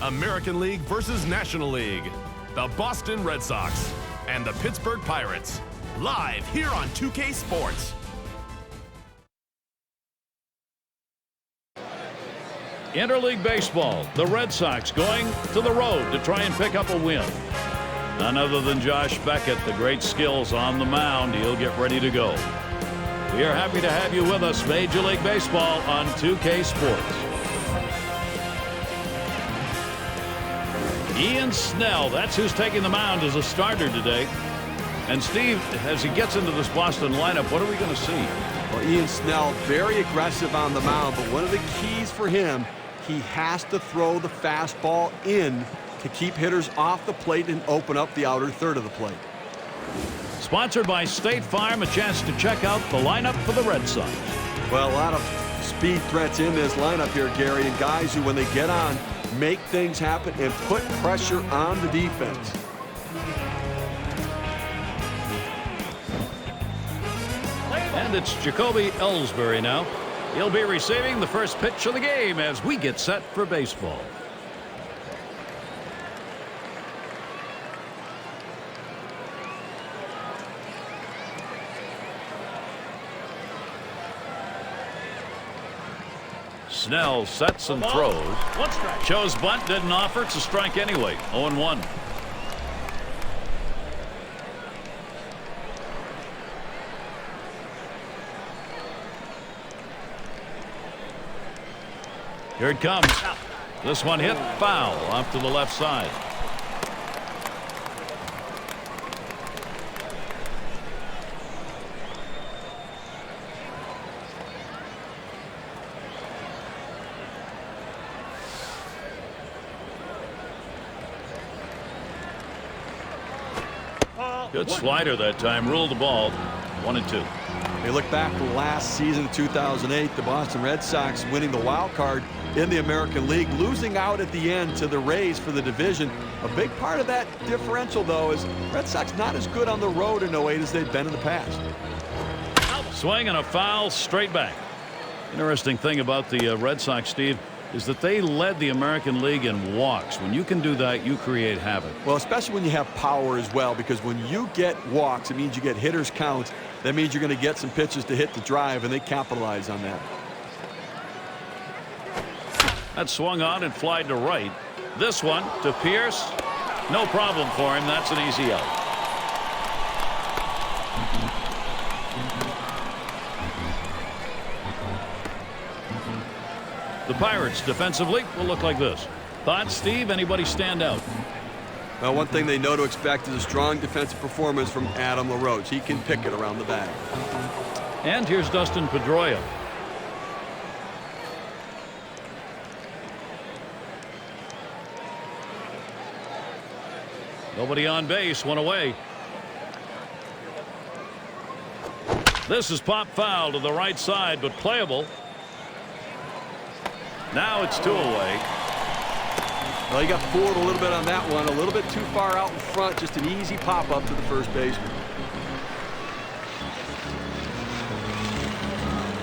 American League versus National League. The Boston Red Sox and the Pittsburgh Pirates. Live here on 2K Sports. Interleague Baseball, the Red Sox going to the road to try and pick up a win. None other than Josh Beckett, the great skills on the mound. He'll get ready to go. We are happy to have you with us, Major League Baseball on 2K Sports. Ian Snell, that's who's taking the mound as a starter today. And Steve, as he gets into this Boston lineup, what are we going to see? Well, Ian Snell, very aggressive on the mound, but one of the keys for him, he has to throw the fastball in to keep hitters off the plate and open up the outer third of the plate. Sponsored by State Farm, a chance to check out the lineup for the Red Sox. Well, a lot of speed threats in this lineup here, Gary, and guys who, when they get on, make things happen and put pressure on the defense. And it's Jacoby Ellsbury now. He'll be receiving the first pitch of the game as we get set for baseball. Snell sets and throws. Shows bunt, didn't offer. It's a strike anyway. 0-1. Here it comes. This one hit foul off to the left side. Good slider that time. Ruled the ball. 1-2. They look back to last season, 2008, the Boston Red Sox winning the wild card in the American League, losing out at the end to the Rays for the division. A big part of that differential, though, is Red Sox not as good on the road in 08 as they've been in the past. Swing and a foul straight back. Interesting thing about the Red Sox, Steve, is that they led the American League in walks. When you can do that, you create havoc. Well, especially when you have power as well, because when you get walks, it means you get hitters counts. That means you're going to get some pitches to hit the drive, and they capitalize on that. That swung on and flied to right. This one to Pierce. No problem for him. That's an easy out. The Pirates defensively will look like this. Thoughts, Steve? Anybody stand out? Well, one thing they know to expect is a strong defensive performance from Adam LaRoche. He can pick it around the bag. And here's Dustin Pedroia. Nobody on base, one away. This is pop foul to the right side, but playable. Now it's 2 away. Well, he got fooled a little bit on that one. A little bit too far out in front. Just an easy pop up to the first baseman.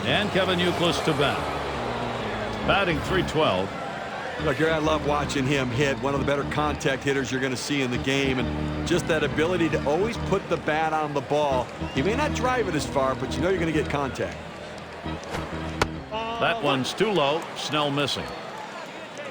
And Kevin Youkilis to bat. Batting .312. Look, here I love watching him hit. One of the better contact hitters you're going to see in the game. And just that ability to always put the bat on the ball. He may not drive it as far, but you know you're going to get contact. That one's too low. Snell missing.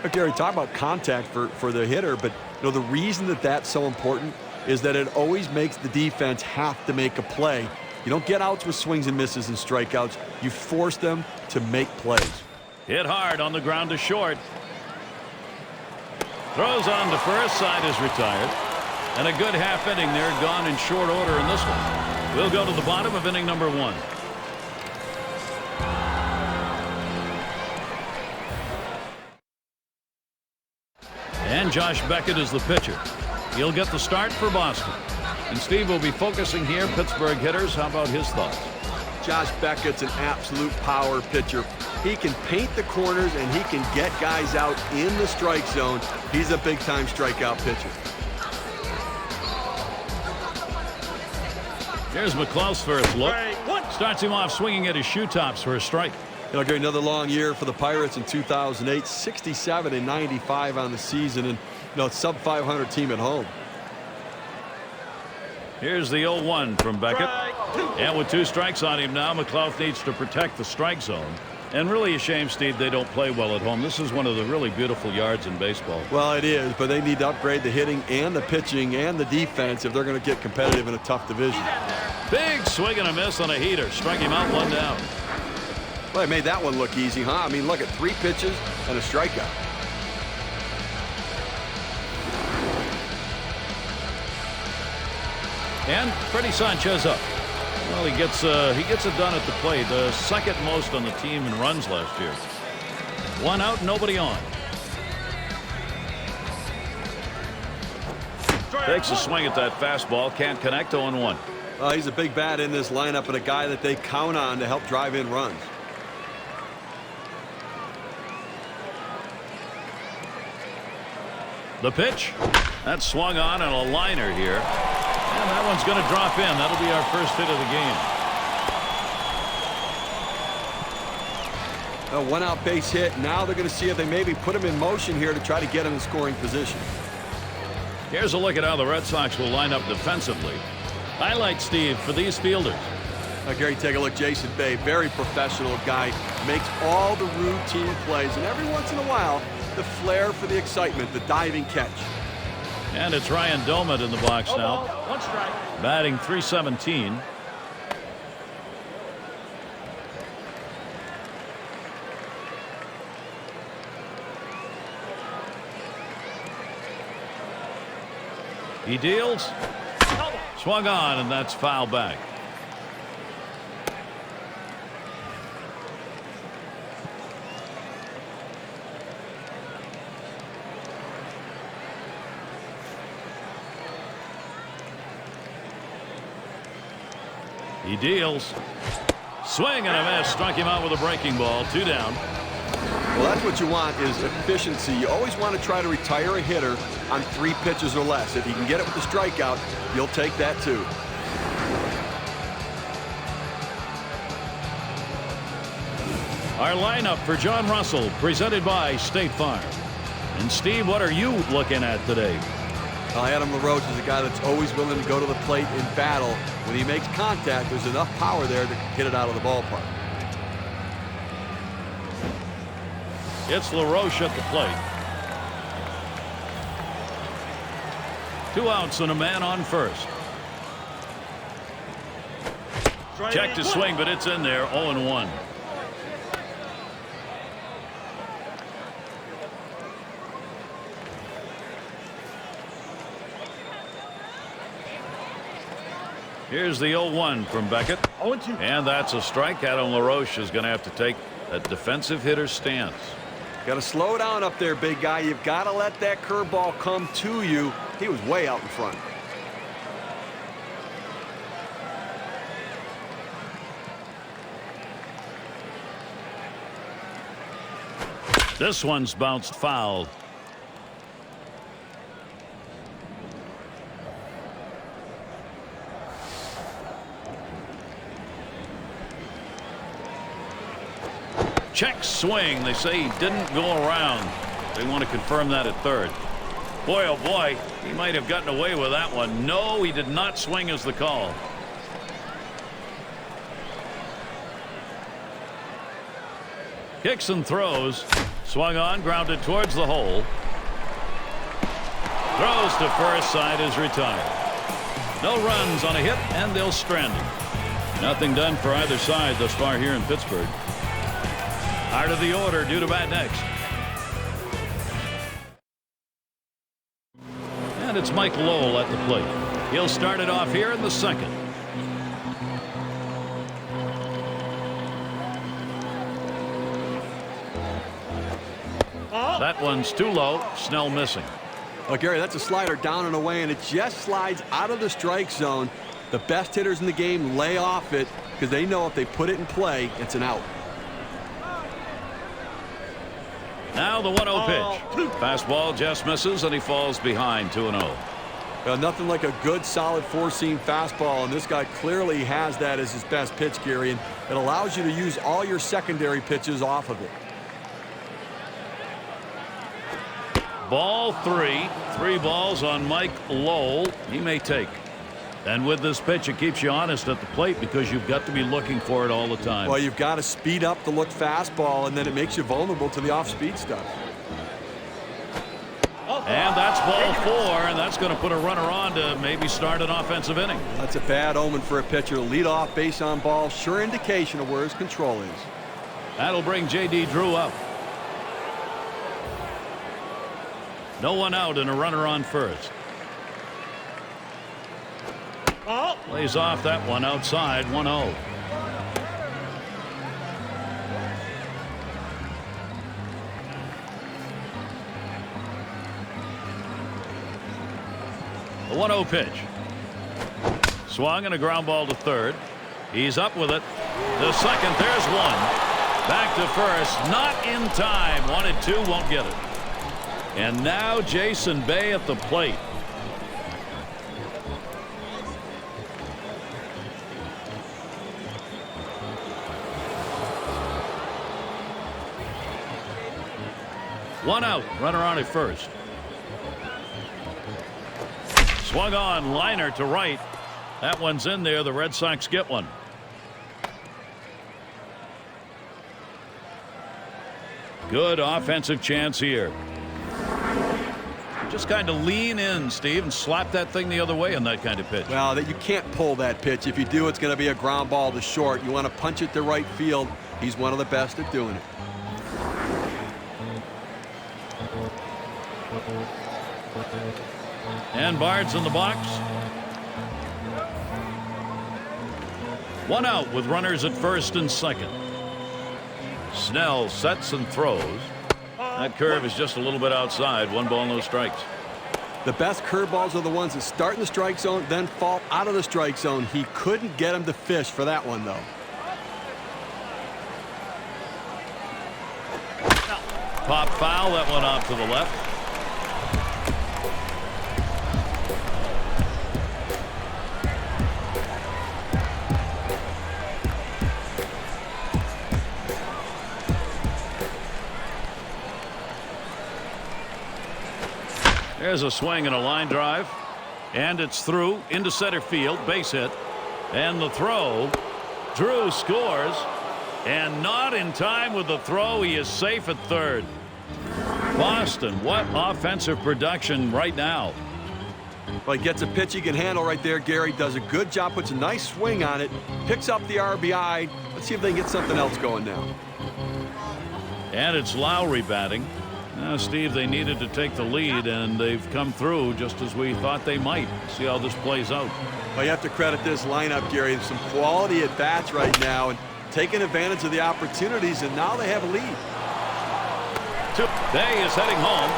Look, Gary, talk about contact for the hitter, but you know the reason that that's so important is that it always makes the defense have to make a play. You don't get outs with swings and misses and strikeouts. You force them to make plays. Hit hard on the ground to short. Throws on to first. Side is retired. And a good half inning there, gone in short order in this one. We'll go to the bottom of inning number 1. And Josh Beckett is the pitcher. He'll get the start for Boston. And Steve will be focusing here. Pittsburgh hitters. How about his thoughts? Josh Beckett's an absolute power pitcher. He can paint the corners and he can get guys out in the strike zone. He's a big-time strikeout pitcher. Here's McCloud's first look. Starts him off swinging at his shoe tops for a strike. Gary, another long year for the Pirates in 2008, 67 and 95 on the season, and it's sub 500 team at home. Here's the 0-1 from Beckett. And with 2 strikes on him now, McLeod needs to protect the strike zone. And really a shame, Steve, they don't play well at home. This is one of the really beautiful yards in baseball. Well, it is, but they need to upgrade the hitting and the pitching and the defense if they're going to get competitive in a tough division. Big swing and a miss on a heater. Strike him out, 1 down. Well, they made that one look easy, huh? I mean, look at 3 pitches and a strikeout. And Freddie Sanchez up. Well, he gets it done at the plate. The second most on the team in runs last year. 1 out, nobody on. Takes a swing at that fastball. Can't connect. 0-1. He's a big bat in this lineup and a guy that they count on to help drive in runs. The pitch. That's swung on and a liner here. And that one's going to drop in. That'll be our first hit of the game. A 1-out base hit. Now they're going to see if they maybe put him in motion here to try to get him in scoring position. Here's a look at how the Red Sox will line up defensively. Highlight, Steve, for these fielders. Gary, take a look. Jason Bay, very professional guy, makes all the routine plays, and every once in a while, the flair for the excitement, the diving catch. And it's Ryan Domet in the box now. 1 strike. Batting .317. He deals. Swung on, and that's foul back. He deals. Swing and a miss. Struck him out with a breaking ball. 2 down. Well, that's what you want is efficiency. You always want to try to retire a hitter on 3 pitches or less. If you can get it with the strikeout, you'll take that too. Our lineup for John Russell, presented by State Farm. And Steve, what are you looking at today? Adam LaRoche is a guy that's always willing to go to the plate in battle. When he makes contact, there's enough power there to get it out of the ballpark. It's LaRoche at the plate. 2 outs and a man on first. Checked his swing, but it's in there. 0-1. Here's the 0-1 from Beckett. 0-2. And that's a strike. Adam LaRoche is going to have to take a defensive hitter's stance. Got to slow down up there, big guy. You've got to let that curveball come to you. He was way out in front. This one's bounced foul. Check swing. They say he didn't go around. They want to confirm that at third. Boy, oh boy, he might have gotten away with that one. No, he did not swing as the call. Kicks and throws. Swung on, grounded towards the hole. Throws to first, side is retired. No runs on a hit, and they'll strand him. Nothing done for either side thus far here in Pittsburgh. Out of the order, due to bat next. And it's Mike Lowell at the plate. He'll start it off here in the second. That one's too low. Snell missing. Well, Gary, that's a slider down and away, and it just slides out of the strike zone. The best hitters in the game lay off it because they know if they put it in play, it's an out. Now the 1-0 pitch. Fastball just misses, and he falls behind 2-0. Nothing like a good, solid four-seam fastball, and this guy clearly has that as his best pitch, Gary, and it allows you to use all your secondary pitches off of it. Ball 3. 3 balls on Mike Lowell. He may take. And with this pitch, it keeps you honest at the plate because you've got to be looking for it all the time. Well, you've got to speed up the look fastball, and then it makes you vulnerable to the off-speed stuff. And that's ball 4, and that's going to put a runner on to maybe start an offensive inning. That's a bad omen for a pitcher. Lead off base on ball, sure indication of where his control is. That'll bring J.D. Drew up. No one out and a runner on first. Lays off that one outside, 1-0. The 1-0 pitch. Swung and a ground ball to third. He's up with it. The second, there's one. Back to first, not in time. 1-2, won't get it. And now Jason Bay at the plate. One out, runner on at first. Swung on, liner to right. That one's in there. The Red Sox get one. Good offensive chance here. Just kind of lean in, Steve, and slap that thing the other way on that kind of pitch. Well, that you can't pull that pitch. If you do, it's going to be a ground ball to short. You want to punch it to right field. He's one of the best at doing it. And Bard's in the box. One out with runners at first and second. Snell sets and throws. That curve is just a little bit outside. 1 ball, no strikes. The best curveballs are the ones that start in the strike zone, then fall out of the strike zone. He couldn't get him to fish for that one, though. Pop foul, that one off to the left. There's a swing and a line drive, and it's through into center field, base hit, and the throw. Drew scores, and not in time with the throw. He is safe at third. Boston, what offensive production right now. Well, he gets a pitch he can handle right there. Gary does a good job, puts a nice swing on it, picks up the RBI. Let's see if they can get something else going now. And it's Lowry batting. Now, Steve, they needed to take the lead, and they've come through just as we thought they might. See how this plays out. Well, you have to credit this lineup, Gary. Some quality at bats right now and taking advantage of the opportunities, and now they have a lead. Bay is heading home.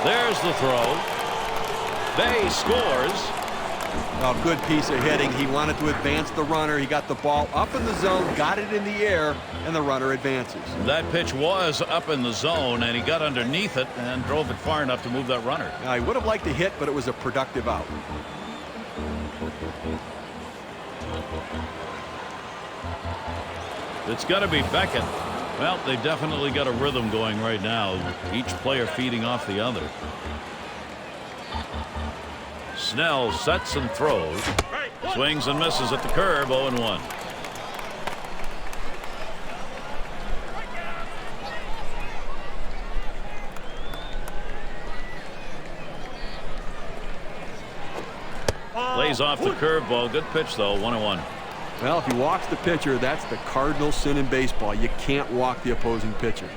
There's the throw. Bay scores. Oh, good piece of hitting. He wanted to advance the runner. He got the ball up in the zone, got it in the air, and the runner advances. That pitch was up in the zone, and he got underneath it and drove it far enough to move that runner. Now, he would have liked to hit, but it was a productive out. It's got to be Beckett. Well, they definitely got a rhythm going right now. Each player feeding off the other. Snell sets and throws. Swings and misses at the curve. 0-1. Lays off the curveball. Good pitch, though. 1-1. Well, if he walks the pitcher, that's the cardinal sin in baseball. You can't walk the opposing pitcher.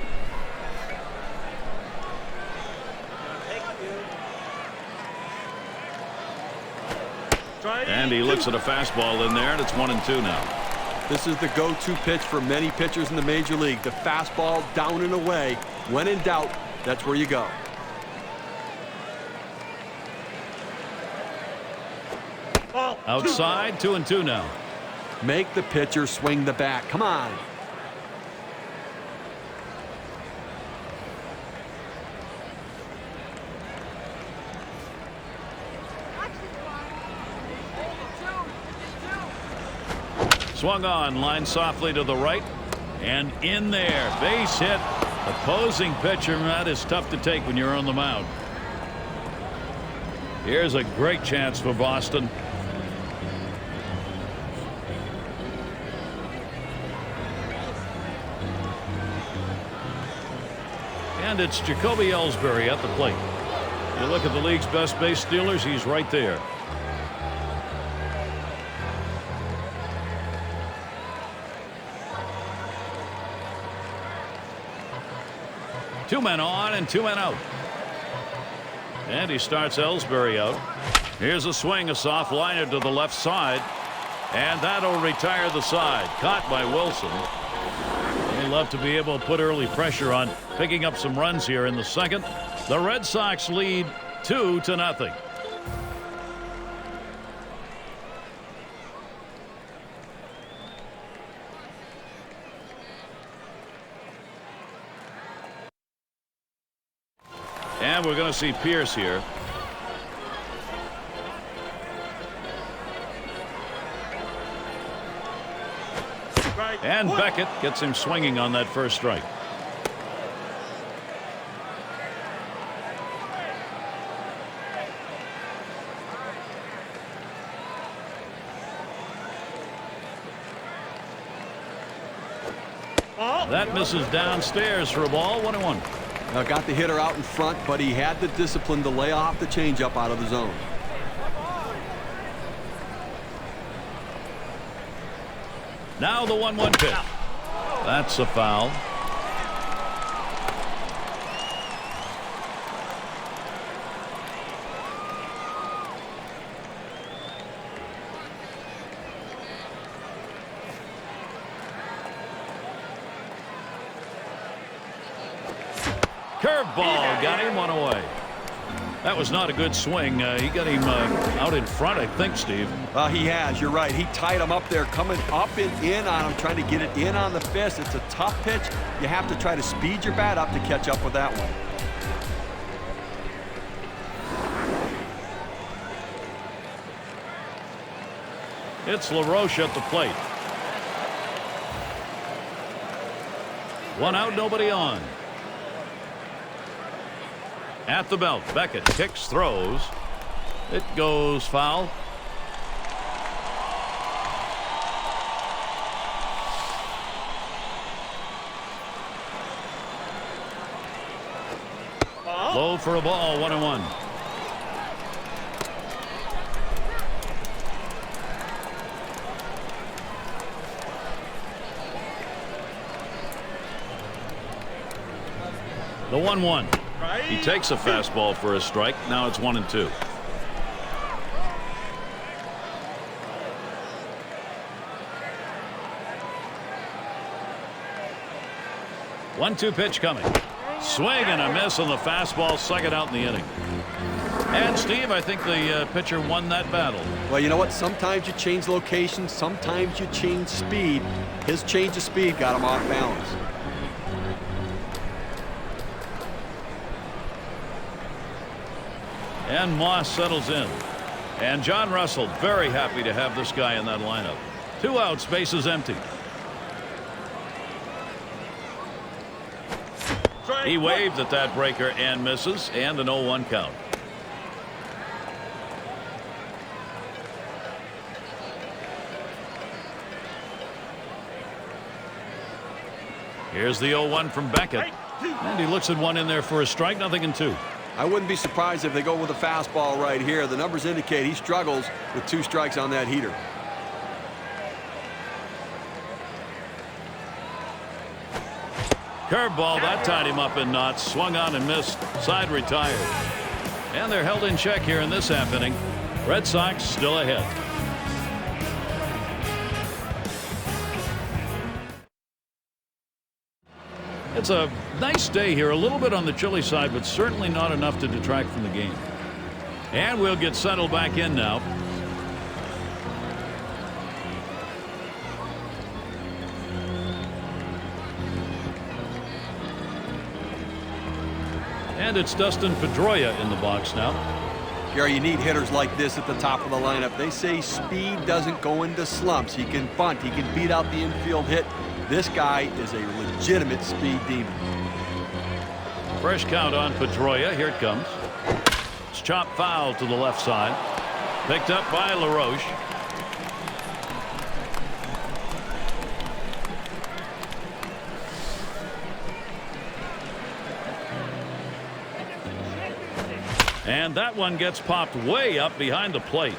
And he looks at a fastball in there, and it's 1-2 now. This is the go-to pitch for many pitchers in the major league. The fastball down and away. When in doubt, that's where you go. Outside, 2-2 now. Make the pitcher swing the bat. Come on. Swung on, line softly to the right, and in there. Base hit. Opposing pitcher, that is tough to take when you're on the mound. Here's a great chance for Boston. And it's Jacoby Ellsbury at the plate. You look at the league's best base stealers, he's right there. Two men on and two men out. And he starts Ellsbury out. Here's a swing, a soft liner to the left side. And that'll retire the side. Caught by Wilson. They love to be able to put early pressure on picking up some runs here in the second. The Red Sox lead 2-0. And we're going to see Pierce here. And Beckett gets him swinging on that first strike. That misses downstairs for a ball. 1-1. Now got the hitter out in front, but he had the discipline to lay off the changeup out of the zone. Now the 1-1 pitch. That's a foul. Curveball got him one away. That was not a good swing. He got him out in front, I think, Steve. He has. You're right. He tied him up there, coming up and in on him, trying to get it in on the fist. It's a tough pitch. You have to try to speed your bat up to catch up with that one. It's LaRoche at the plate. One out, nobody on. At the belt, Beckett kicks, throws. It goes foul. Low for a ball, 1-1. The 1-1. He takes a fastball for a strike. Now it's 1-2. One-two pitch coming. Swing and a miss on the fastball. Second out in the inning. And Steve, I think the pitcher won that battle. Well, you know what? Sometimes you change location. Sometimes you change speed. His change of speed got him off balance. And Moss settles in. And John Russell very happy to have this guy in that lineup. 2 outs, bases empty. He waved at that breaker and misses, and an 0-1 count. Here's the 0-1 from Beckett. And he looks at one in there for a strike, 0-2. I wouldn't be surprised if they go with a fastball right here. The numbers indicate he struggles with 2 strikes on that heater. Curveball, that tied him up in knots. Swung on and missed. Side retired. And they're held in check here in this half inning. Red Sox still ahead. It's a nice day here, a little bit on the chilly side, but certainly not enough to detract from the game. And we'll get settled back in now. And it's Dustin Pedroia in the box now. Gary, you need hitters like this at the top of the lineup. They say speed doesn't go into slumps. He can bunt. He can beat out the infield hit. This guy is a legitimate speed demon. Fresh count on Pedroia. Here it comes. It's chopped foul to the left side. Picked up by LaRoche. And that one gets popped way up behind the plate.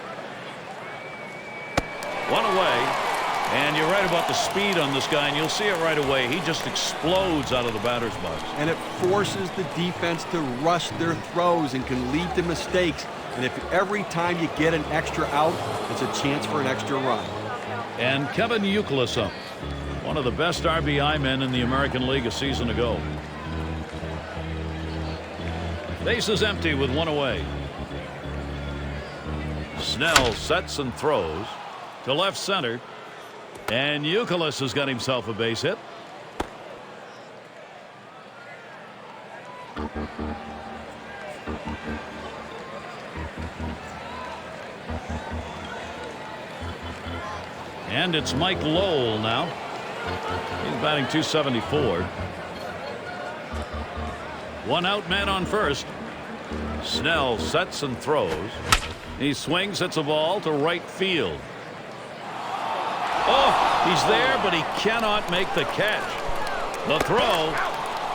One away. And you're right about the speed on this guy, and you'll see it right away. He just explodes out of the batter's box. And it forces the defense to rush their throws and can lead to mistakes. And if every time you get an extra out, it's a chance for an extra run. And Kevin Youkilis up. One of the best RBI men in the American League a season ago. Base is empty with one away. Snell sets and throws to left center. And Youkilis has got himself a base hit. And it's Mike Lowell now. He's batting .274. One out, man on first. Snell sets and throws. He swings, hits a ball to right field. Oh, he's there, but he cannot make the catch. The throw,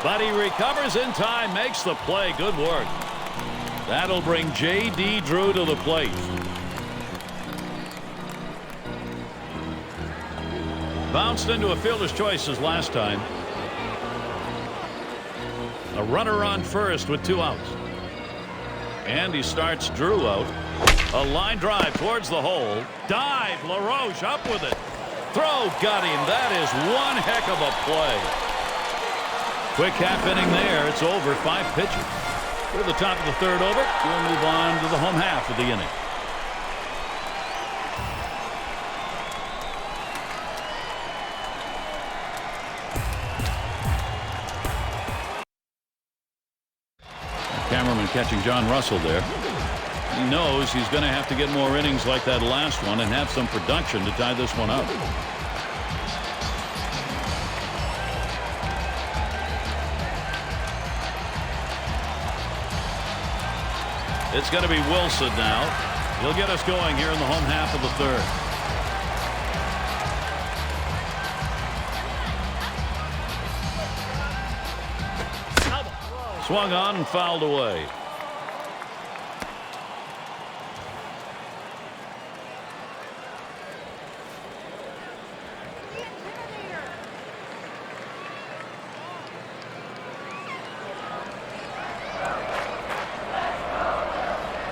but he recovers in time, makes the play. Good work. That'll bring J.D. Drew to the plate. Bounced into a fielder's choices last time. A runner on first with 2 outs. And he starts Drew out. A line drive towards the hole. Dive, LaRoche up with it. Throw, got him. That is one heck of a play. Quick half inning there. It's over. 5 pitches. We're at the top of the third over. We'll move on to the home half of the inning. Cameraman catching John Russell there. He knows he's going to have to get more innings like that last one and have some production to tie this one up. It's going to be Wilson now. He'll get us going here in the home half of the third. Swung on and fouled away.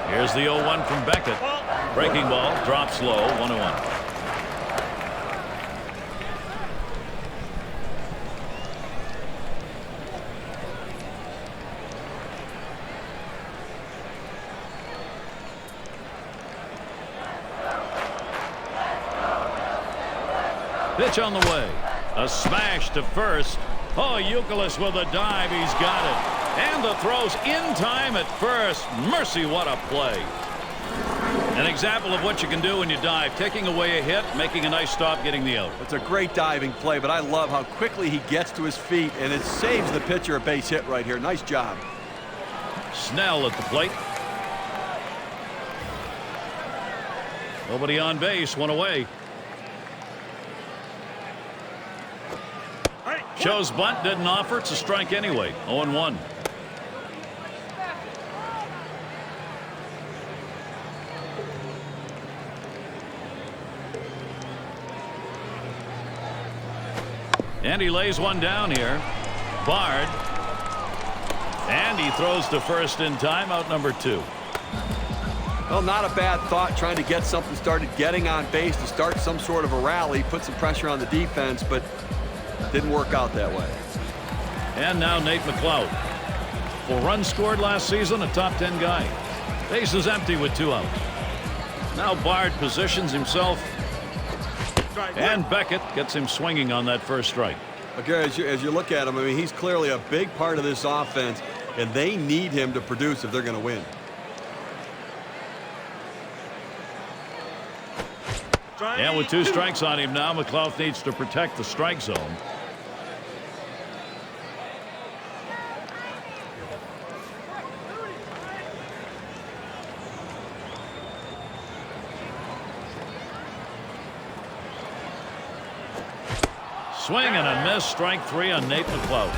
Here's the 0-1 from Beckett. Breaking ball, drops low, 1-1. Pitch on the way. A smash to first. Oh, Youkilis with a dive. He's got it. And the throw's in time at first. Mercy, what a play. An example of what you can do when you dive. Taking away a hit, making a nice stop, getting the out. It's a great diving play, but I love how quickly he gets to his feet, and it saves the pitcher a base hit right here. Nice job. Snell at the plate. Nobody on base, one away. Shows bunt, didn't offer. It's a strike anyway. 0-1. And he lays one down here. Bard. And he throws to first in time. Out number 2. Well, not a bad thought, trying to get something started, getting on base to start some sort of a rally, put some pressure on the defense, but didn't work out that way. And now Nate McLeod. 4 runs scored last season, a top 10 guy. Base is empty with 2 outs. Now Bard positions himself. And Beckett gets him swinging on that first strike. Okay, as you look at him, I mean, he's clearly a big part of this offense, and they need him to produce if they're going to win. And with 2 strikes on him now, McLeod needs to protect the strike zone. Swing and a miss. Strike 3 on Nate McLeod.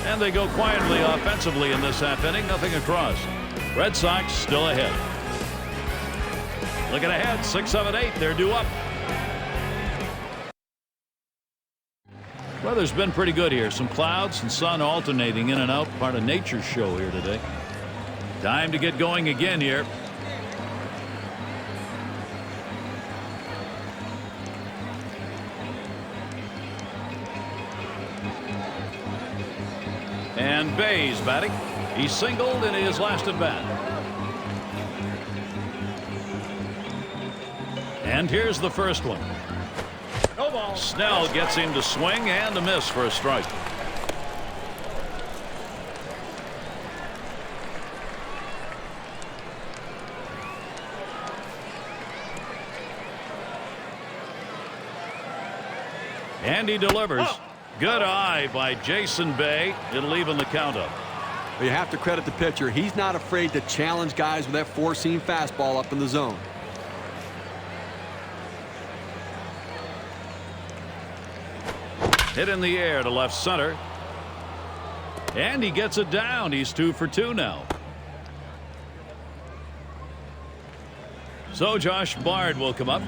And they go quietly offensively in this half inning. Nothing across. Red Sox still ahead. Looking ahead, 6, 7, 8. They're due up. Weather's been pretty good here. Some clouds and sun alternating in and out. Part of nature's show here today. Time to get going again here. And Bay's batting. He singled in his last at bat. And here's the first one. No ball. Snell gets him to swing and a miss for a strike. And he delivers. Good eye by Jason Bay. It'll even the count up. You have to credit the pitcher. He's not afraid to challenge guys with that four-seam fastball up in the zone. Hit in the air to left center. And he gets it down. He's 2 for 2 now. So Josh Bard will come up.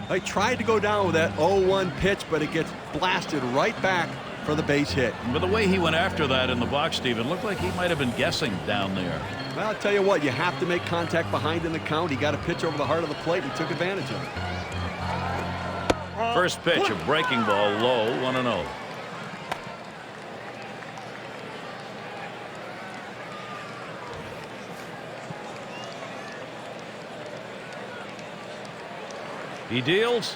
They tried to go down with that 0-1 pitch, but it gets blasted right back for the base hit. But the way he went after that in the box, Steven, looked like he might have been guessing down there. Well, I'll tell you what, you have to make contact behind in the count. He got a pitch over the heart of the plate and he took advantage of it. First pitch, a breaking ball low, 1-0. He deals.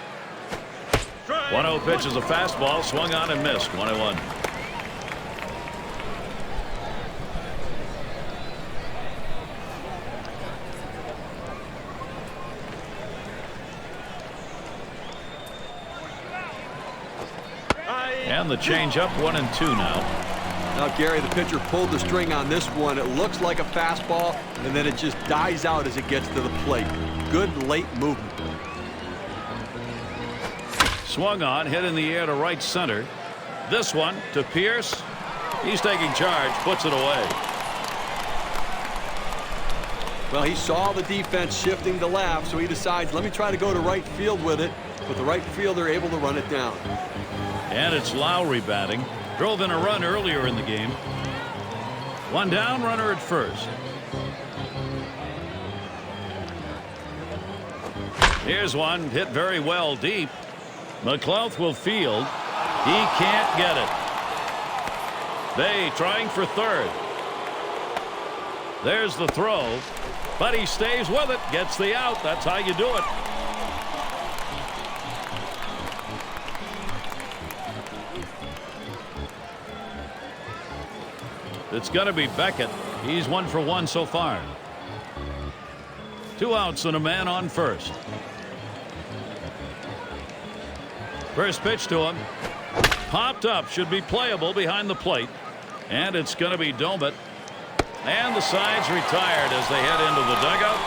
1-0 pitch is a fastball, swung on and missed. 1-1. And the changeup, 1-2 now. Now, Gary, the pitcher pulled the string on this one. It looks like a fastball, and then it just dies out as it gets to the plate. Good late movement. Swung on, hit in the air to right center. This one to Pierce. He's taking charge, puts it away. Well, he saw the defense shifting to left, so he decides, let me try to go to right field with it. But the right fielder able to run it down. And it's Lowry batting. Drove in a run earlier in the game. One down, runner at first. Here's one hit very well deep. McLeod will field. He can't get it. Bay trying for third. There's the throw, but he stays with it, gets the out. That's how you do it. It's going to be Beckett. He's 1 for 1 so far. 2 outs and a man on first. First pitch to him. Popped up. Should be playable behind the plate. And it's going to be Domit. And the side's retired as they head into the dugout.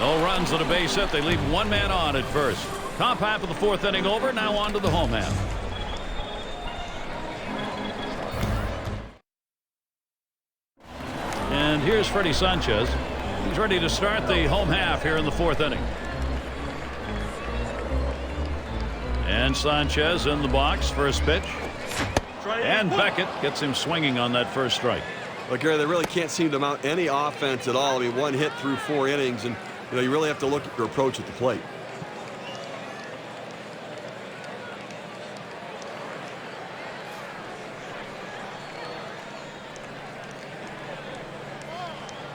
No runs and a base hit. They leave 1 man on at first. Top half of the 4th inning over. Now on to the home half. And here's Freddie Sanchez. He's ready to start the home half here in the 4th inning. And Sanchez in the box. First pitch. And Beckett gets him swinging on that first strike. Well, Gary, they really can't seem to mount any offense at all. I mean, 1 hit through 4 innings, and you really have to look at your approach at the plate.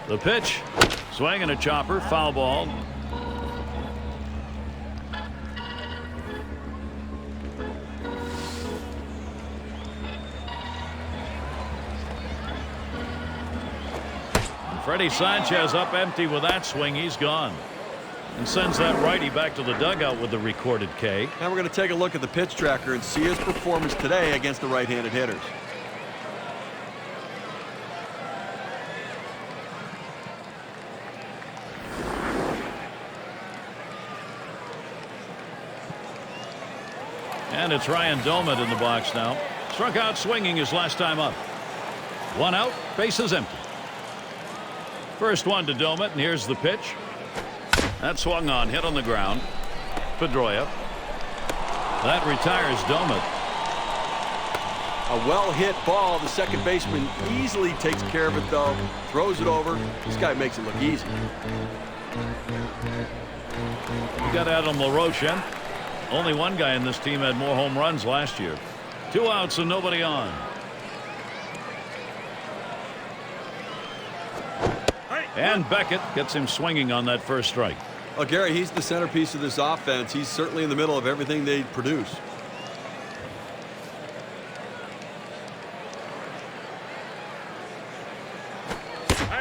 The pitch. Swing and a chopper. Foul ball. Freddie Sanchez up empty with that swing. He's gone. and sends that righty back to the dugout with the recorded K. And we're going to take a look at the pitch tracker and see his performance today against the right-handed hitters. And it's Ryan Doumit in the box now. Struck out swinging his last time up. 1 out, bases empty. First one to Doumit, and here's the pitch. That swung on, hit on the ground. Pedroia. That retires Doumit. A well-hit ball. The second baseman easily takes care of it, though. Throws it over. This guy makes it look easy. We got Adam LaRoche in. Only one guy in this team had more home runs last year. 2 outs and nobody on. And Beckett gets him swinging on that first strike. Well, Gary, he's the centerpiece of this offense. He's certainly in the middle of everything they produce.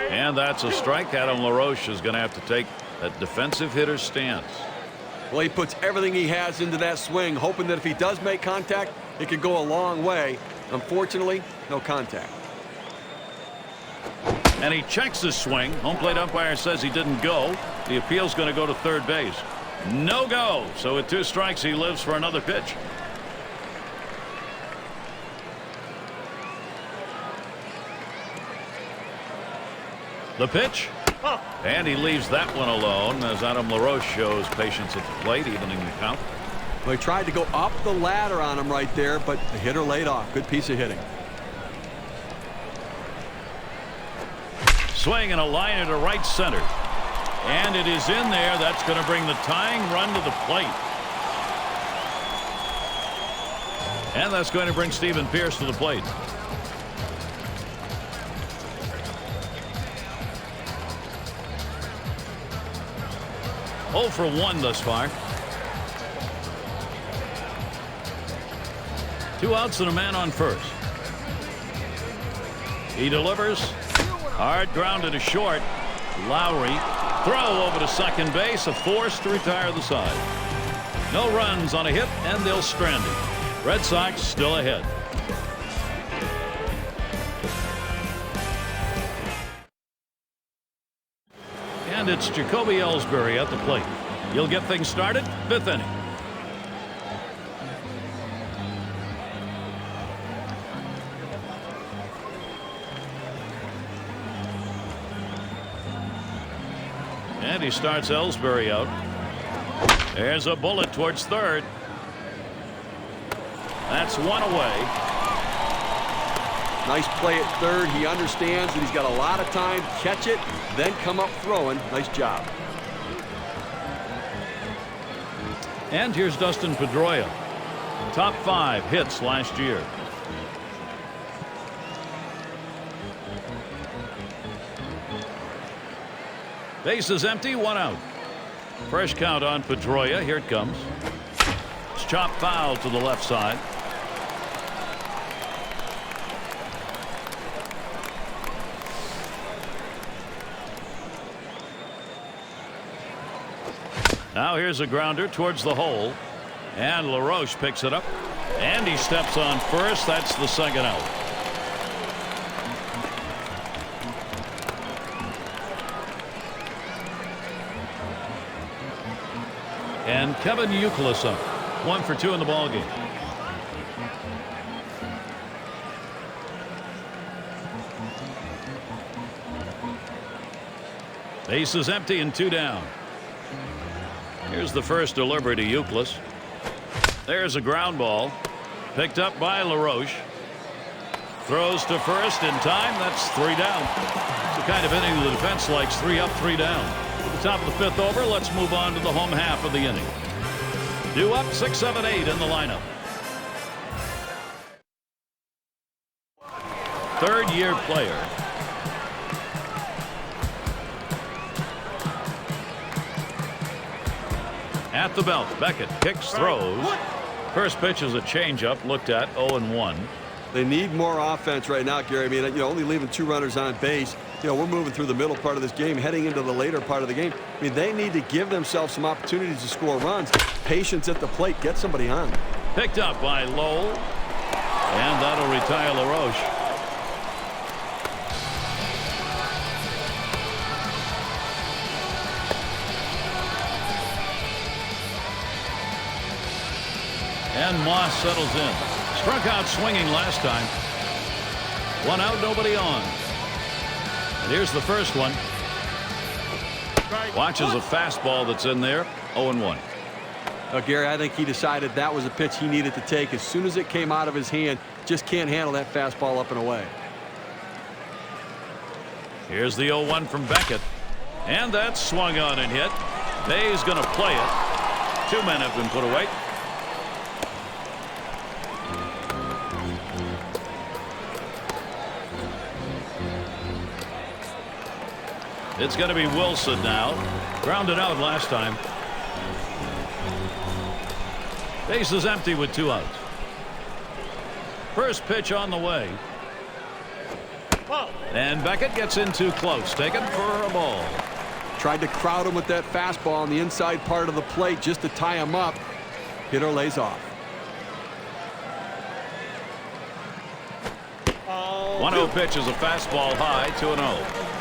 And that's a strike. Adam LaRoche is going to have to take that defensive hitter's stance. Well, he puts everything he has into that swing, hoping that if he does make contact, it could go a long way. Unfortunately, no contact. And he checks his swing. Home plate umpire says he didn't go. The appeal's going to go to third base. No go. So with 2 strikes, he lives for another pitch. The pitch. And he leaves that one alone as Adam LaRoche shows patience at the plate, evening the count. Well, he tried to go up the ladder on him right there, but the hitter laid off. Good piece of hitting. Swing and a liner to right center. And it is in there. That's going to bring the tying run to the plate. And that's going to bring Stephen Pearce to the plate. Oh for 1 thus far. 2 outs and a man on first. He delivers. Hard grounded to short. Lowry. Throw over to second base. A force to retire the side. No runs on a hit, and they'll strand it. Red Sox still ahead. And it's Jacoby Ellsbury at the plate. He'll get things started. 5th inning. And he starts Ellsbury out. There's a bullet towards third. That's 1 away. Nice play at third. He understands that he's got a lot of time. Catch it, then come up throwing. Nice job. And here's Dustin Pedroia. Top 5 hits last year. Base is empty, 1 out. Fresh count on Pedroia. Here it comes. It's chopped foul to the left side. Now here's a grounder towards the hole. And LaRoche picks it up. And he steps on first. That's the 2nd out. And Kevin Youkilis up. 1 for 2 in the ballgame. Base is empty and 2 down. Here's the first delivery to Youkilis. There's a ground ball. Picked up by LaRoche. Throws to first in time. That's 3 down. It's the kind of inning the defense likes. 3 up, 3 down. At the top of the 5th over, let's move on to the home half of the inning. Due up 6, 7, 8 in the lineup. 3rd-year player. At the belt, Beckett kicks, throws. First pitch is a changeup, looked at 0-1. They need more offense right now, Gary. I mean, only leaving 2 runners on base. You know, we're moving through the middle part of this game, heading into the later part of the game. I mean, they need to give themselves some opportunities to score runs. Patience at the plate. Get somebody on. Picked up by Lowell. And that'll retire LaRoche. And Moss settles in. Struck out swinging last time. One out, nobody on. And here's the first one. Watches a fastball that's in there. 0-1. Gary, I think he decided that was a pitch he needed to take as soon as it came out of his hand. Just can't handle that fastball up and away. Here's the 0-1 from Beckett. And that's swung on and hit. Bay's going to play it. 2 men have been put away. It's going to be Wilson now. Grounded out last time. Base is empty with 2 outs. First pitch on the way. And Beckett gets in too close. Taken for a ball. Tried to crowd him with that fastball on the inside part of the plate just to tie him up. Hitter lays off. 1-0 pitch is a fastball high. 2-0.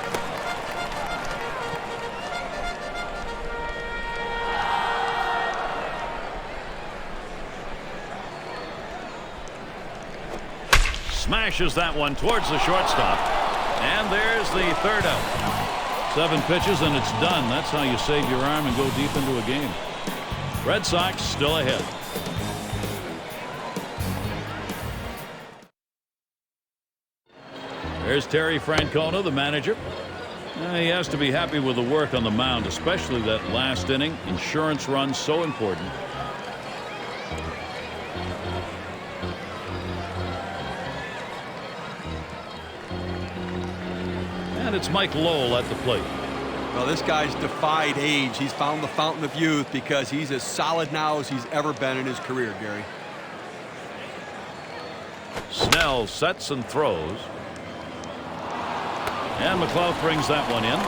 Smashes that one towards the shortstop. And there's the 3rd out. 7 pitches and it's done. That's how you save your arm and go deep into a game. Red Sox still ahead. There's Terry Francona, the manager. He has to be happy with the work on the mound, especially that last inning. Insurance run so important. And it's Mike Lowell at the plate. Well, this guy's defied age. He's found the fountain of youth because he's as solid now as he's ever been in his career, Gary. Snell sets and throws. And McLeod brings that one in.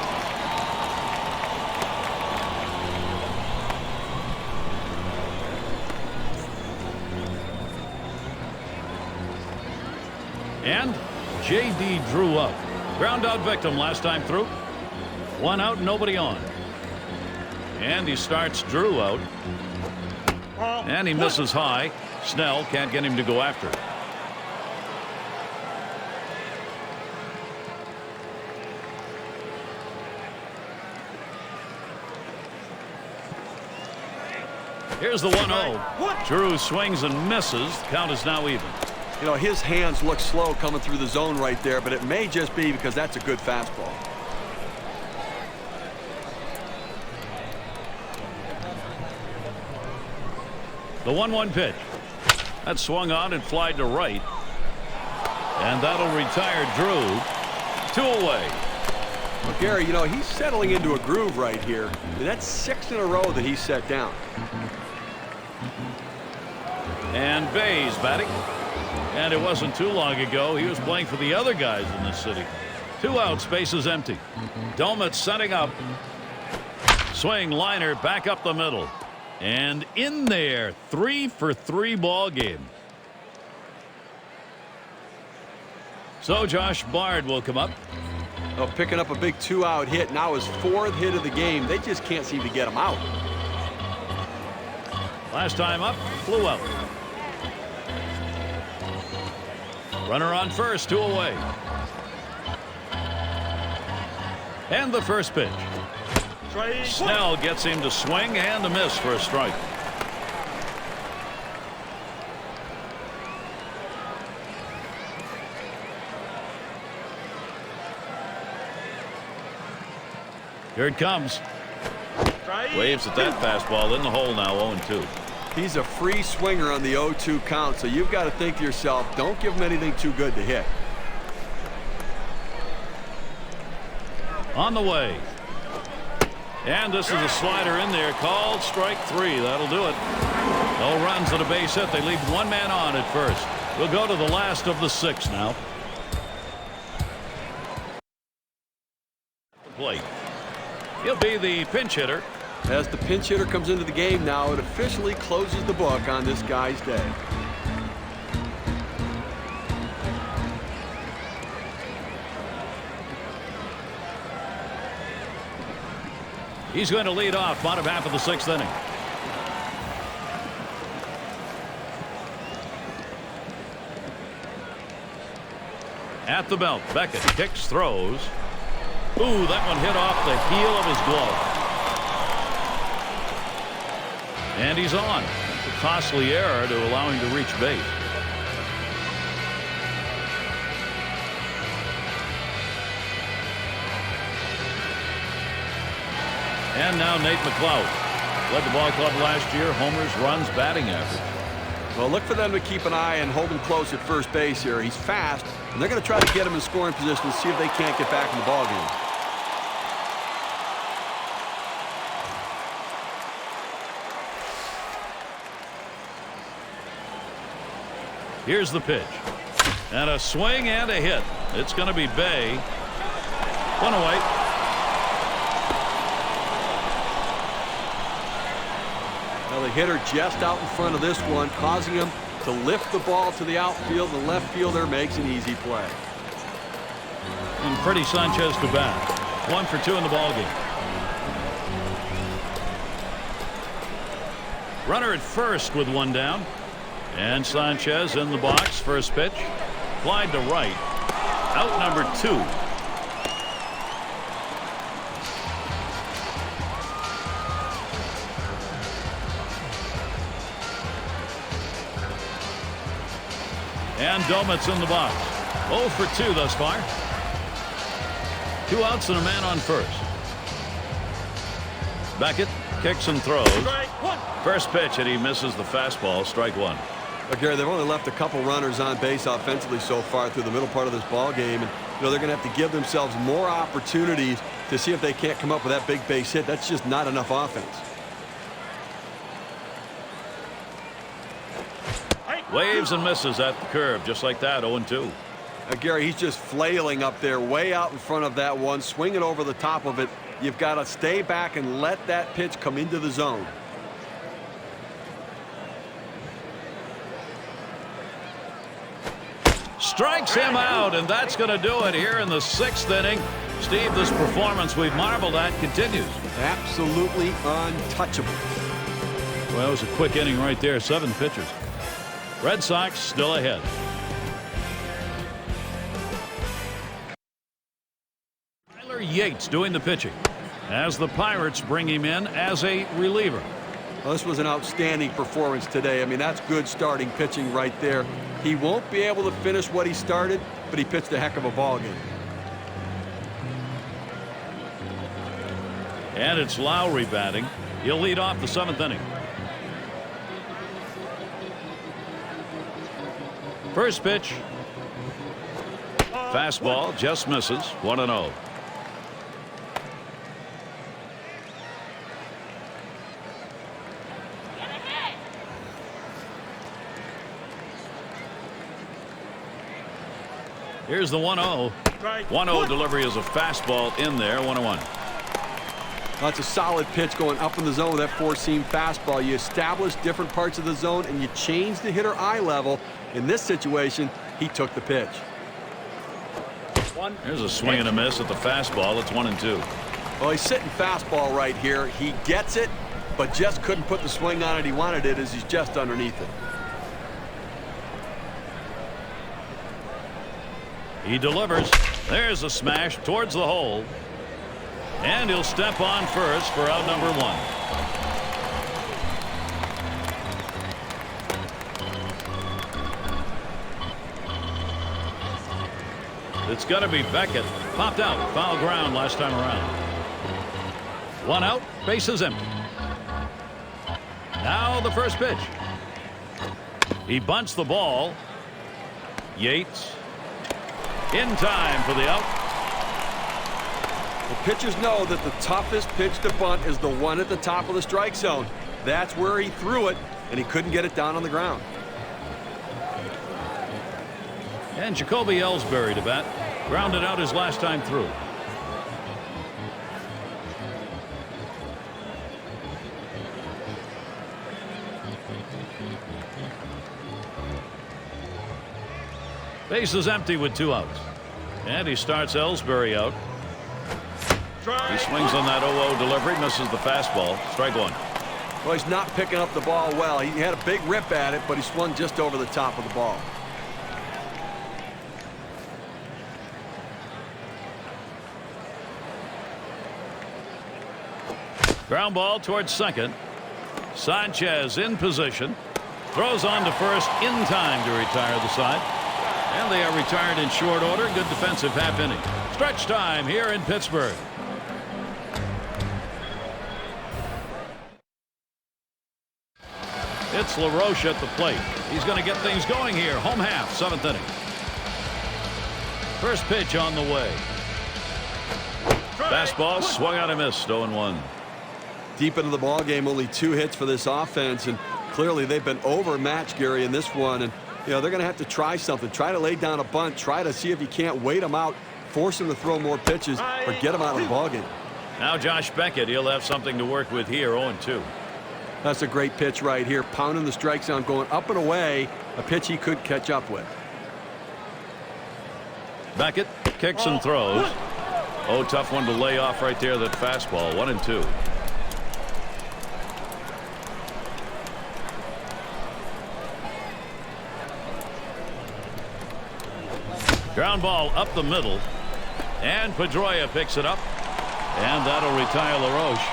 And J.D. drew up. Ground out victim last time through. 1 out, nobody on. And he starts Drew out. And he misses high. Snell can't get him to go after it. Here's the 1-0. Drew swings and misses. Count is now even. You know, his hands look slow coming through the zone right there, but it may just be because that's a good fastball. The 1-1 pitch. That swung on and flied to right. And that'll retire Drew. 2 away. Well, Gary, you know, he's settling into a groove right here. And that's 6 in a row that he's set down. And Bay's batting. And it wasn't too long ago he was playing for the other guys in this city. 2 outs, base is empty. Domet setting up. Swing liner back up the middle. And in there, 3 for 3 ball game. So Josh Bard will come up. Well, picking up a big 2-out hit. Now his 4th hit of the game. They just can't seem to get him out. Last time up, flew out. Runner on first, 2 away. And the first pitch. Snell gets him to swing and a miss for a strike. Here it comes. Waves at that fastball in the hole now. 0-2. He's a free swinger on the 0-2 count, so you've got to think to yourself, don't give him anything too good to hit. On the way. And this is a slider in there called strike 3. That'll do it. No runs and a base hit. They leave 1 man on at first. We'll go to the last of the 6 now. plate. He'll be the pinch hitter. As the pinch hitter comes into the game now, it officially closes the book on this guy's day. He's going to lead off bottom half of the 6th inning. At the belt, Beckett kicks, throws. Ooh, that one hit off the heel of his glove. And he's on. It's a costly error to allow him to reach base. And now Nate McLeod. Led the ball club last year. Homers, runs, batting average. Well, look for them to keep an eye and hold him close at first base here. He's fast, and they're going to try to get him in scoring position and see if they can't get back in the ballgame. Here's the pitch. And a swing and a hit. It's going to be Bay. One away. Well, the hitter just out in front of this one, causing him to lift the ball to the outfield. The left fielder makes an easy play. And Freddie Sanchez to bat. 1 for 2 in the ballgame. Runner at first with 1 down. And Sanchez in the box. First pitch. Flied to right. Out number 2. And Domit's in the box. 0 for 2 thus far. 2 outs and a man on first. Beckett kicks and throws. First pitch, and he misses the fastball. Strike 1. But Gary, they've only left a couple runners on base offensively so far through the middle part of this ball game, and they're going to have to give themselves more opportunities to see if they can't come up with that big base hit. That's just not enough offense. Waves and misses at the curve, just like that. 0-2. Gary, he's just flailing up there, way out in front of that one, swinging over the top of it. You've got to stay back and let that pitch come into the zone. Strikes him out, and that's going to do it here in the 6th inning. Steve, this performance we've marveled at continues. Absolutely untouchable. Well, it was a quick inning right there. 7 pitchers. Red Sox still ahead. Tyler Yates doing the pitching as the Pirates bring him in as a reliever. Well, this was an outstanding performance today. I mean, that's good starting pitching right there. He won't be able to finish what he started, but he pitched a heck of a ball game. And it's Lowry batting. He'll lead off the 7th inning. First pitch. Fastball just misses. 1-0. Here's the 1-0. 1-0 delivery is a fastball in there. 1-1. That's a solid pitch going up in the zone with that 4-seam fastball. You establish different parts of the zone and you change the hitter eye level. In this situation, he took the pitch. There's a swing and a miss at the fastball. It's 1-2. Well, he's sitting fastball right here. He gets it, but just couldn't put the swing on it. He wanted it as he's just underneath it. He delivers. There's a smash towards the hole. And he'll step on first for out number 1. It's going to be Beckett. Popped out. Foul ground last time around. 1 out. Base is empty. Now the first pitch. He bunts the ball. Yates in time for the out. The pitchers know that the toughest pitch to bunt is the one at the top of the strike zone. That's where he threw it, and he couldn't get it down on the ground. And Jacoby Ellsbury to bat. Grounded out his last time through. Base is empty with 2 outs. And he starts Ellsbury out. He swings on that 0-0 delivery, misses the fastball. Strike 1. Well, he's not picking up the ball well. He had a big rip at it, but he swung just over the top of the ball. Ground ball towards second. Sanchez in position. Throws on to first in time to retire the side. And they are retired in short order. Good defensive half inning. Stretch time here in Pittsburgh. It's LaRoche at the plate. He's going to get things going here. Home half, 7th inning. First pitch on the way. Fastball swung out and missed. 0-1. Deep into the ball game, only 2 hits for this offense, and clearly they've been overmatched, Gary, in this one. And you know they're going to have to try something. Try to lay down a bunt. Try to see if you can't wait them out, force them to throw more pitches, or get them out of the ball game. Now Josh Beckett, he'll have something to work with here. 0-2. That's a great pitch right here. Pounding the strike zone, going up and away. A pitch he could catch up with. Beckett kicks and throws. Oh, tough one to lay off right there. That fastball. 1-2. Ground ball up the middle. And Pedroia picks it up. And that'll retire LaRoche.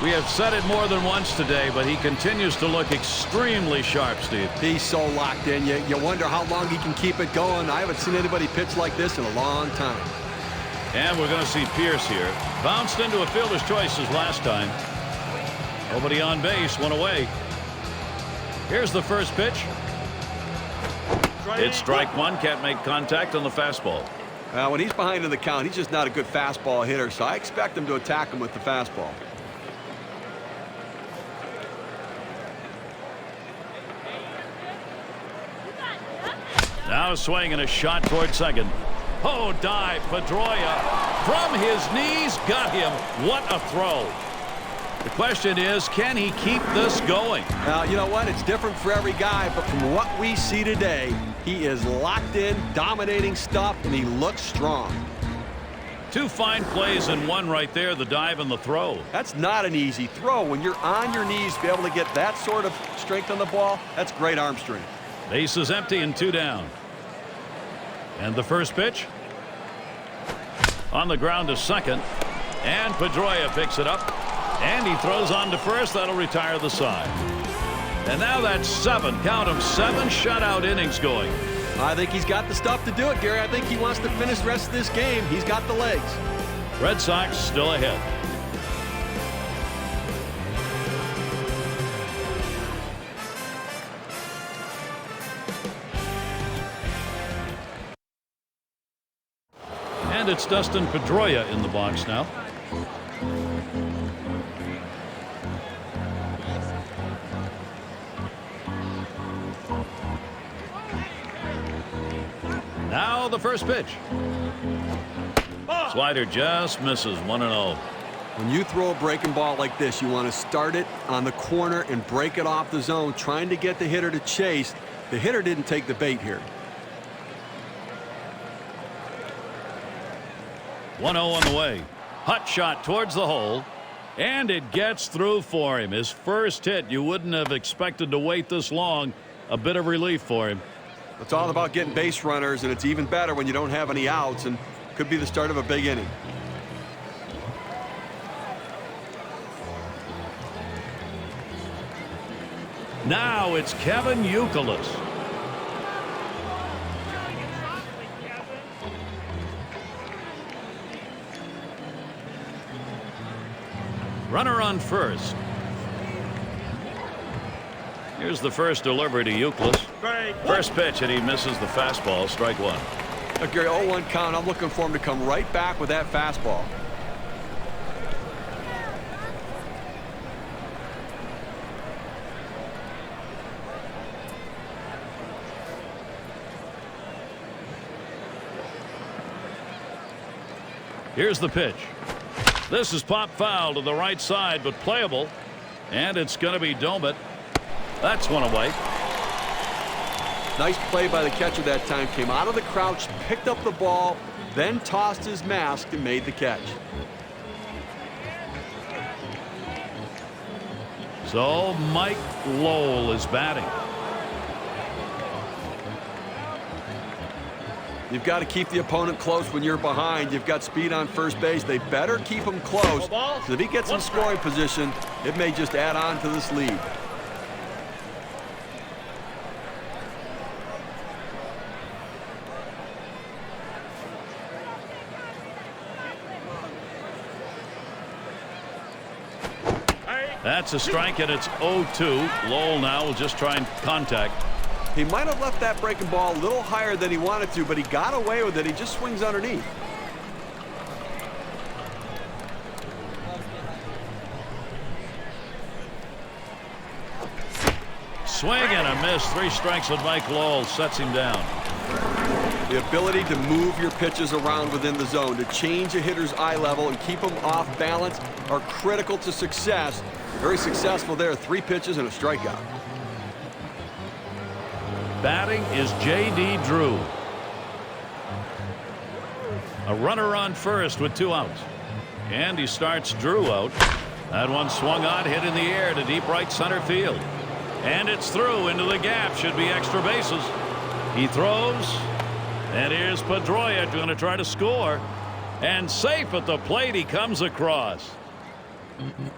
We have said it more than once today, but he continues to look extremely sharp, Steve. He's so locked in. You wonder how long he can keep it going. I haven't seen anybody pitch like this in a long time. And we're going to see Pierce here. Bounced into a fielder's choices last time. Nobody on base, one away. Here's the first pitch. It's strike 1. Can't make contact on the fastball. When he's behind in the count, he's just not a good fastball hitter, so I expect him to attack him with the fastball. Now swinging a shot toward second. Oh, dive. Pedroia from his knees got him. What a throw. The question is, can he keep this going? Now, you know what? It's different for every guy, but from what we see today, he is locked in, dominating stuff, and he looks strong. 2 fine plays in one right there, the dive and the throw. That's not an easy throw. When you're on your knees to be able to get that sort of strength on the ball, that's great arm strength. Base is empty and 2 down. And the first pitch. On the ground to second. And Pedroia picks it up. And he throws on to first. That'll retire the side. And now that's 7. Count them, 7 shutout innings going. I think he's got the stuff to do it, Gary. I think he wants to finish the rest of this game. He's got the legs. Red Sox still ahead. And it's Dustin Pedroia in the box now. Now the first pitch. Slider just misses. 1-0. When you throw a breaking ball like this, you want to start it on the corner and break it off the zone, trying to get the hitter to chase. The hitter didn't take the bait here. 1-0 on the way. Hot shot towards the hole. And it gets through for him. His first hit. You wouldn't have expected to wait this long. A bit of relief for him. It's all about getting base runners, and it's even better when you don't have any outs, and could be the start of a big inning. Now it's Kevin Youkilis. Runner on first. Here's the first delivery to Youkilis. First pitch, and he misses the fastball. Strike 1. Look, Gary, 0-1 count. I'm looking for him to come right back with that fastball. Here's the pitch. This is pop foul to the right side, but playable. And it's going to be Domit. That's one away. Nice play by the catcher that time. Came out of the crouch, picked up the ball, then tossed his mask and made the catch. So Mike Lowell is batting. You've got to keep the opponent close when you're behind. You've got speed on first base. They better keep him close, because if he gets in scoring position, it may just add on to this lead. That's a strike, and it's 0-2. Lowell now will just try and contact. He might have left that breaking ball a little higher than he wanted to, but he got away with it. He just swings underneath. Swing and a miss. 3 strikes with Mike Lowell sets him down. The ability to move your pitches around within the zone, to change a hitter's eye level and keep them off balance are critical to success. Very successful there. 3 pitches and a strikeout. Batting is J.D. Drew. A runner on first with 2 outs. And he starts Drew out. That one swung on, hit in the air to deep right center field. And it's through into the gap. Should be extra bases. He throws. And here's Pedroia going to try to score. And safe at the plate, he comes across.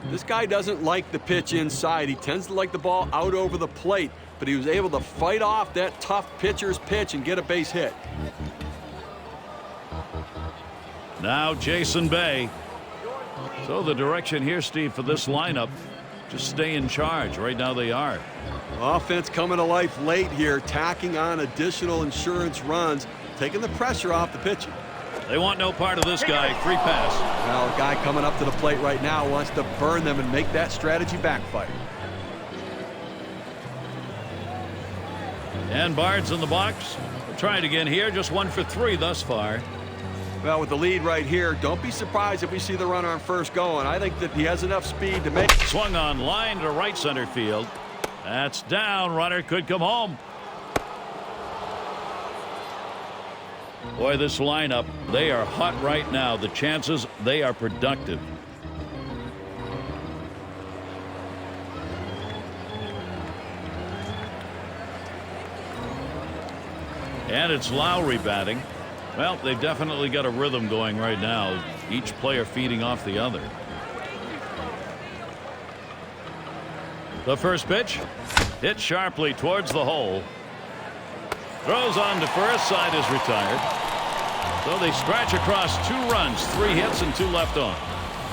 This guy doesn't like the pitch inside. He tends to like the ball out over the plate, but he was able to fight off that tough pitcher's pitch and get a base hit. Now Jason Bay. So the direction here, Steve, for this lineup, just stay in charge. Right now they are. Offense coming to life late here, tacking on additional insurance runs, taking the pressure off the pitcher. They want no part of this guy. Free pass. Well, a guy coming up to the plate right now wants to burn them and make that strategy backfire. And Bard's in the box. We'll try it again here. Just 1 for 3 thus far. Well, with the lead right here, don't be surprised if we see the runner on first going. I think that he has enough speed to make. Swung on line to right center field. That's down. Runner could come home. Boy, this lineup, they are hot right now. The chances, they are productive. And it's Lowry batting. Well, they've definitely got a rhythm going right now. Each player feeding off the other. The first pitch hit sharply towards the hole. Throws on to first. Side is retired. So they scratch across 2 runs, 3 hits and 2 left on.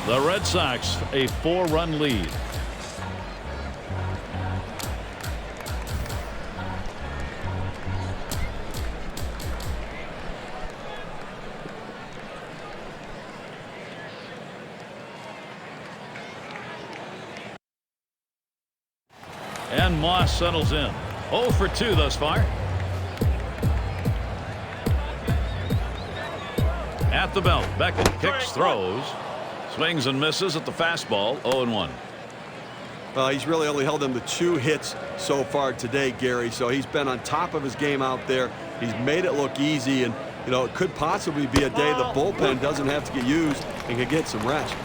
The Red Sox a 4-run lead. And Moss settles in. 0 for 2 thus far. At the belt, Beckett kicks, throws, swings and misses at the fastball. 0-1. Well, he's really only held him to 2 hits so far today, Gary. So he's been on top of his game out there. He's made it look easy, and you know it could possibly be a day the bullpen doesn't have to get used and can get some rest.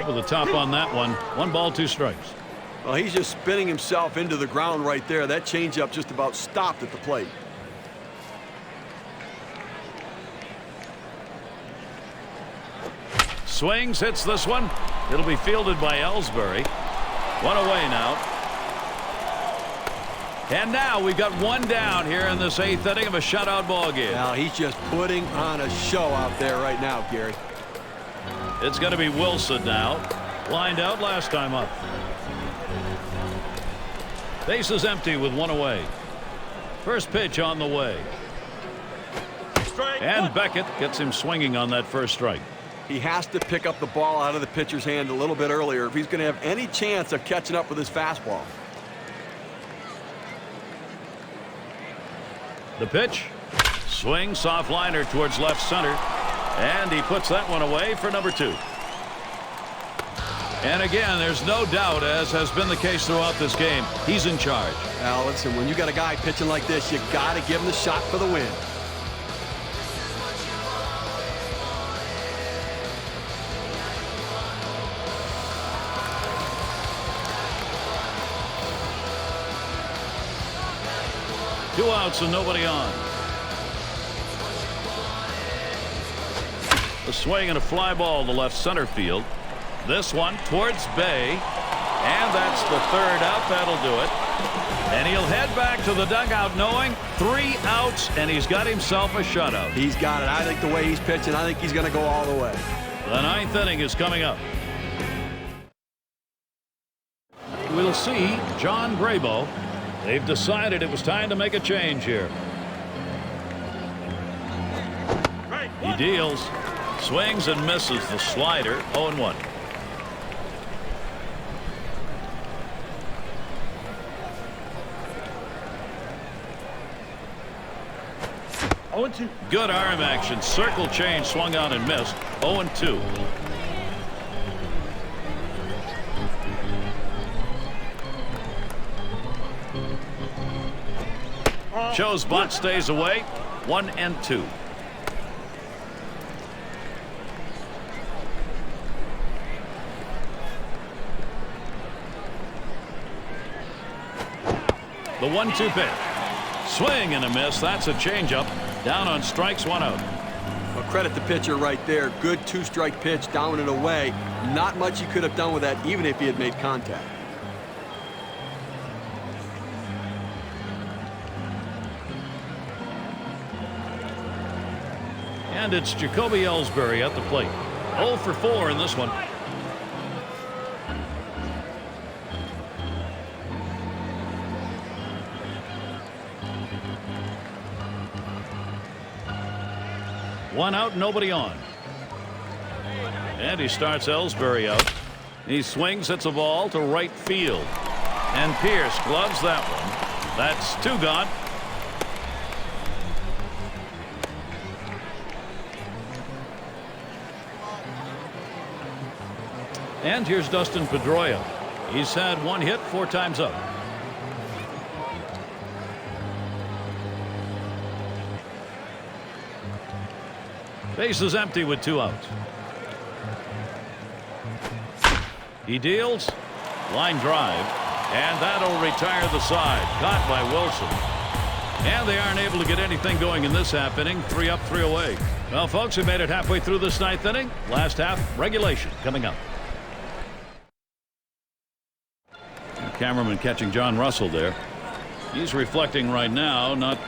Over the top on that one. 1 ball, 2 strikes. Well, he's just spinning himself into the ground right there. That changeup just about stopped at the plate. Swings, hits this one. It'll be fielded by Ellsbury. 1 away now. And now we've got 1 down here in this 8th inning of a shutout ball game. Now he's just putting on a show out there right now, Gary. It's going to be Wilson now. Lined out last time up. Base is empty with 1 away. First pitch on the way. And Beckett gets him swinging on that first strike. He has to pick up the ball out of the pitcher's hand a little bit earlier if he's going to have any chance of catching up with his fastball. The pitch. Swing, soft liner towards left center. And he puts that one away for number 2. And again, there's no doubt, as has been the case throughout this game, he's in charge. Now, listen, when you got a guy pitching like this, you got to give him the shot for the win. Two outs and nobody on. A swing and a fly ball to left center field. This one towards Bay. And that's the 3rd out. That'll do it. And he'll head back to the dugout knowing 3 outs, and he's got himself a shutout. He's got it. I think the way he's pitching, I think he's going to go all the way. The 9th inning is coming up. We'll see John Graybo. They've decided it was time to make a change here. He deals, swings and misses the slider. 0-1. Good arm action. Circle change, swung out and missed. 0-2. Shows bunt, stays away. 1-2. The 1-2 pitch. Swing and a miss. That's a changeup. Down on strikes, 1 out. Well, credit the pitcher right there. Good 2-strike pitch, down and away. Not much he could have done with that, even if he had made contact. And it's Jacoby Ellsbury at the plate. 0 for 4 in this one. One out, nobody on. And he starts Ellsbury out. He swings, hits a ball to right field. And Pierce gloves that one. That's 2 gone. And here's Dustin Pedroia. He's had 1 hit 4 times up. Base is empty with 2 outs. He deals. Line drive. And that'll retire the side. Caught by Wilson. And they aren't able to get anything going in this half inning. 3 up, 3 away. Well, folks, we made it halfway through this 9th inning. Last half, regulation coming up. Cameraman catching John Russell there. He's reflecting right now. Not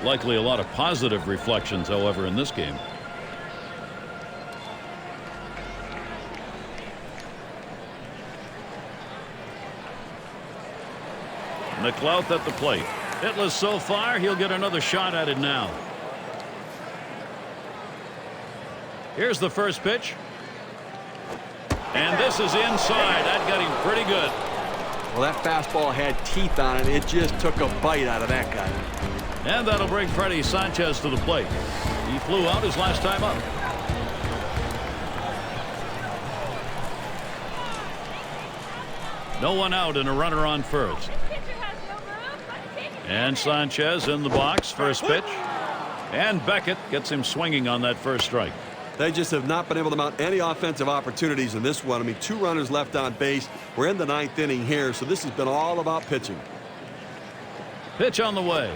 likely a lot of positive reflections, however, in this game. McLouth at the plate. Hitless so far. He'll get another shot at it now. Here's the first pitch. And this is inside. That got him pretty good. Well, that fastball had teeth on it. It just took a bite out of that guy. And that'll bring Freddie Sanchez to the plate. He flew out his last time up. No one out and a runner on first. And Sanchez in the box. First pitch. And Beckett gets him swinging on that first strike. They just have not been able to mount any offensive opportunities in this one. I mean, 2 runners left on base. We're in the 9th inning here, so this has been all about pitching. Pitch on the way.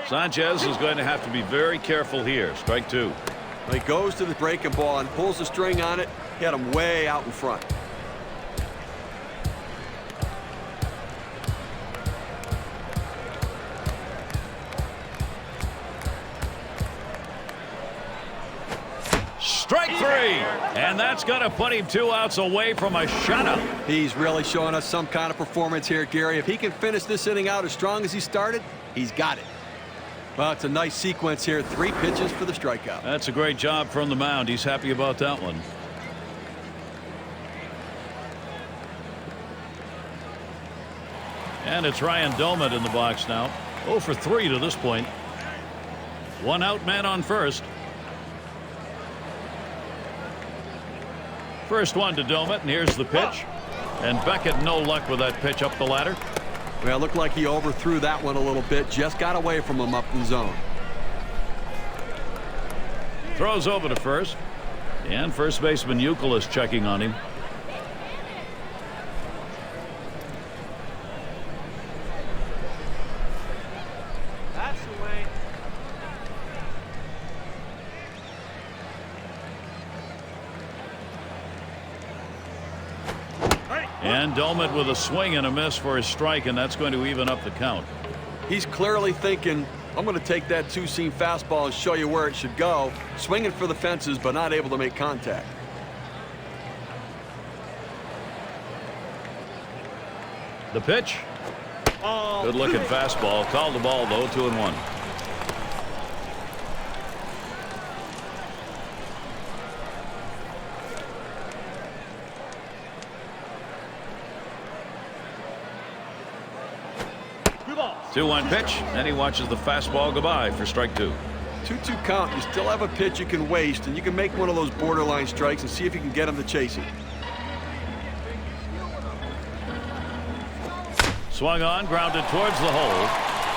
Sanchez is going to have to be very careful here. Strike 2. He goes to the breaking ball and pulls the string on it. Hit him way out in front. Strike 3. And that's going to put him 2 outs away from a shutout. He's really showing us some kind of performance here, Gary. If he can finish this inning out as strong as he started, he's got it. Well, it's a nice sequence here. 3 pitches for the strikeout. That's a great job from the mound. He's happy about that one. And it's Ryan Doumit in the box now. 0 for 3 to this point. 1 out, man on first. First one to dome it, and here's the pitch. And Beckett no luck with that pitch up the ladder. Well, it looked like he overthrew that one a little bit. Just got away from him up in the zone. Throws over to first. And first baseman Euchel is checking on him. That's the way. And dome it with a swing and a miss for his strike, and that's going to even up the count. He's clearly thinking, I'm going to take that two-seam fastball and show you where it should go. Swinging for the fences, but not able to make contact. The pitch. Good looking fastball. Called the ball, though, 2-1. Two one pitch, and he watches the fastball goodbye for strike two. 2-2 count. You still have a pitch you can waste, and you can make one of those borderline strikes and see if you can get him to chase it. Swung on, grounded towards the hole,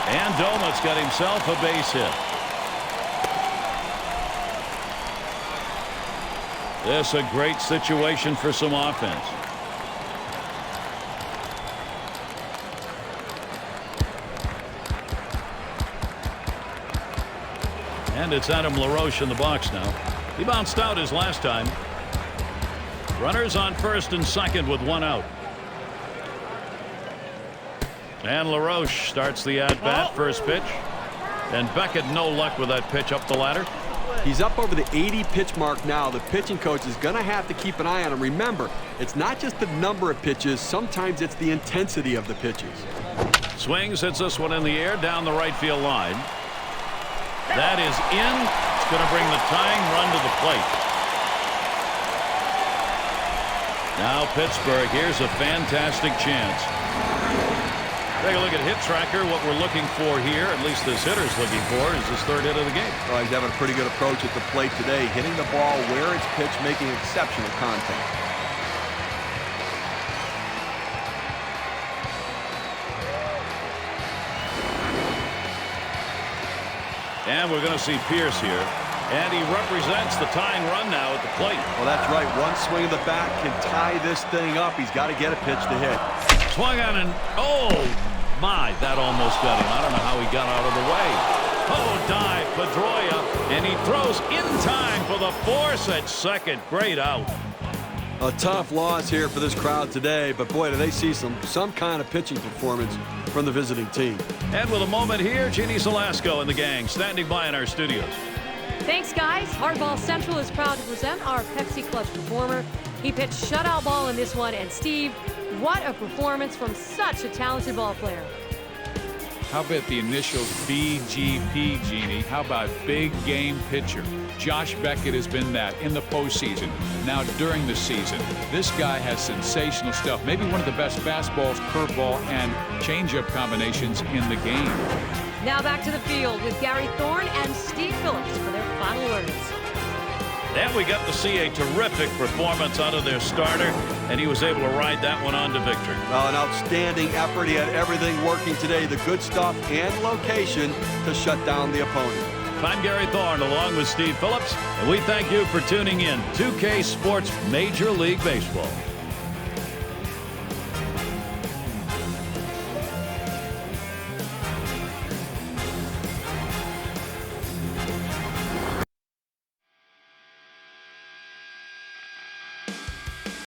and Domit's got himself a base hit. This a great situation for some offense. And it's Adam LaRoche in the box now. He bounced out his last time. Runners on first and second with one out. And LaRoche starts the at-bat. First pitch. And Beckett no luck with that pitch up the ladder. He's up over the 80 pitch mark now. The pitching coach is going to have to keep an eye on him. Remember, it's not just the number of pitches. Sometimes it's the intensity of the pitches. Swings, hits this one in the air down the right field line. That is in. It's going to bring the tying run to the plate. Now Pittsburgh, here's a fantastic chance. Take a look at hit tracker. What we're looking for here, at least this hitter's looking for, is his third hit of the game. Well, he's having a pretty good approach at the plate today, hitting the ball where it's pitched, making exceptional contact. And we're going to see Pierce here. And he represents the tying run now at the plate. Well, that's right. One swing of the bat can tie this thing up. He's got to get a pitch to hit. Swung on and, oh, my, that almost got him. I don't know how he got out of the way. Oh, dive, Pedroia, and he throws in time for the force at second. Great out. A tough loss here for this crowd today, but boy, do they see some kind of pitching performance from the visiting team. And with a moment here, Jeannie Salasco and the gang standing by in our studios. Thanks, guys. Hardball Central is proud to present our Pepsi Clutch performer. He pitched shutout ball in this one, and Steve, what a performance from such a talented ball player. How about the initials BGP, Jeannie? How about big game pitcher? Josh Beckett has been that in the postseason. Now during the season, this guy has sensational stuff. Maybe one of the best fastballs, curveball, and changeup combinations in the game. Now back to the field with Gary Thorne and Steve Phillips for their final words. And we got to see a terrific performance out of their starter, and he was able to ride that one on to victory. An outstanding effort. He had everything working today, the good stuff and location to shut down the opponent. I'm Gary Thorne along with Steve Phillips, and we thank you for tuning in 2K Sports Major League Baseball.